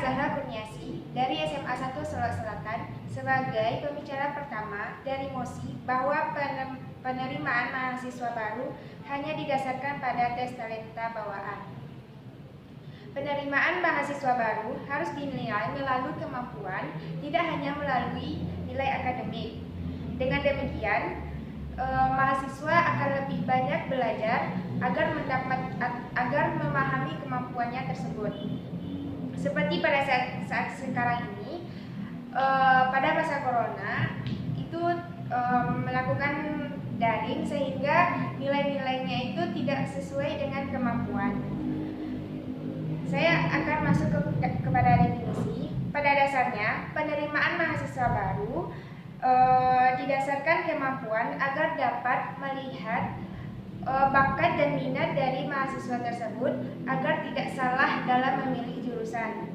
Zahra Kurniasi dari SMA 1 Solok Selatan sebagai pembicara pertama dari MOSI bahwa penerimaan mahasiswa baru hanya didasarkan pada tes talenta bawaan. Penerimaan mahasiswa baru harus dinilai melalui kemampuan, tidak hanya melalui nilai akademik. Dengan demikian, mahasiswa akan lebih banyak belajar agar memahami kemampuannya tersebut. Seperti pada saat sekarang ini, pada masa corona itu melakukan daring sehingga nilai-nilainya itu tidak sesuai dengan kemampuan. Saya akan masuk kepada definisi. Pada dasarnya, penerimaan mahasiswa baru didasarkan kemampuan agar dapat melihat bakat dan minat dari mahasiswa tersebut agar tidak salah dalam memilih jurusan.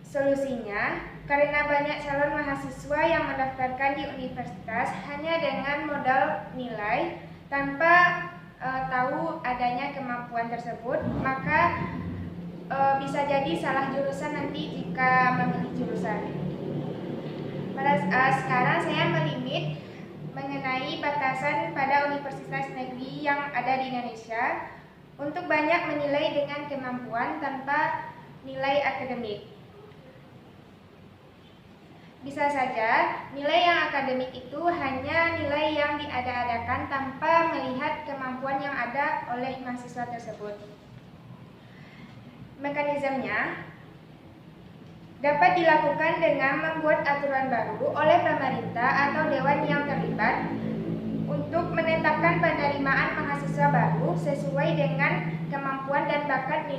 Solusinya, karena banyak calon mahasiswa yang mendaftarkan di universitas hanya dengan modal nilai tanpa tahu adanya kemampuan tersebut, maka bisa jadi salah jurusan nanti jika memilih jurusan. Pada sekarang saya melimit mengenai batasan pada universitas negeri yang ada di Indonesia untuk banyak menilai dengan kemampuan tanpa nilai akademik. Bisa saja nilai yang akademik itu hanya nilai yang diada-adakan tanpa melihat kemampuan yang ada oleh mahasiswa tersebut. Mekanismenya dapat dilakukan dengan membuat aturan baru oleh pemerintah atau dewan yang terlibat untuk menetapkan penerimaan mahasiswa baru sesuai dengan kemampuan dan bakat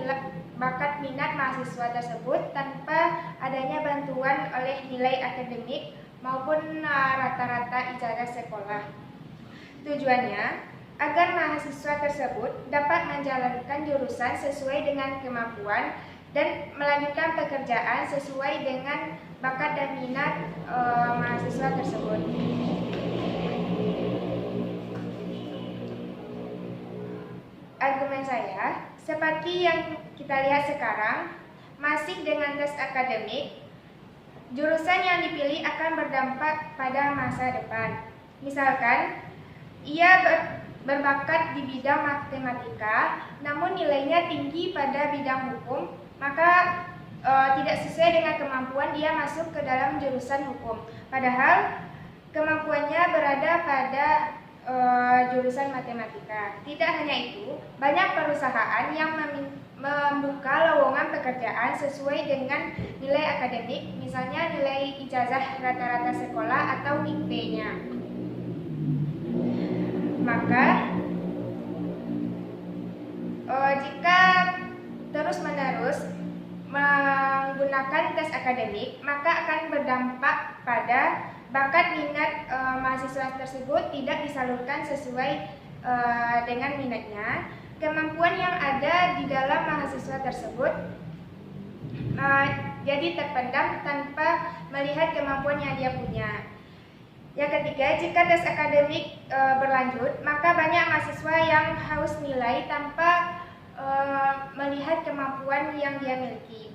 minat mahasiswa tersebut tanpa adanya bantuan oleh nilai akademik maupun rata-rata ijazah sekolah. Tujuannya agar mahasiswa tersebut dapat menjalankan jurusan sesuai dengan kemampuan dan melanjutkan pekerjaan sesuai dengan bakat dan minat mahasiswa tersebut. Argumen saya, seperti yang kita lihat sekarang, masih dengan tes akademik, jurusan yang dipilih akan berdampak pada masa depan. Misalkan, ia berbakat di bidang matematika, namun nilainya tinggi pada bidang hukum, maka tidak sesuai dengan kemampuan dia masuk ke dalam jurusan hukum. Padahal kemampuannya berada pada jurusan matematika. Tidak hanya itu, banyak perusahaan yang membuka lowongan pekerjaan sesuai dengan nilai akademik, misalnya nilai ijazah rata-rata sekolah atau IP-nya. Maka jika terus-menerus menggunakan tes akademik, maka akan berdampak pada bakat minat mahasiswa tersebut tidak disalurkan sesuai dengan minatnya. Kemampuan yang ada di dalam mahasiswa tersebut jadi terpendam tanpa melihat kemampuan yang dia punya. Yang ketiga, jika tes akademik berlanjut, maka banyak mahasiswa yang haus nilai tanpa melihat kemampuan yang dia miliki.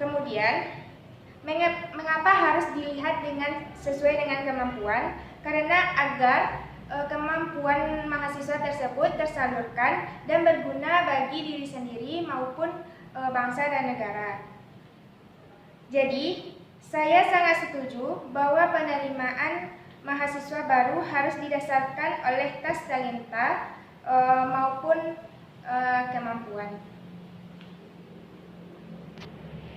Kemudian, mengapa harus dilihat sesuai dengan kemampuan? Karena agar kemampuan mahasiswa tersebut tersalurkan dan berguna bagi diri sendiri maupun bangsa dan negara. Jadi, saya sangat setuju bahwa penerimaan mahasiswa baru harus didasarkan oleh tes talenta maupun kemampuan.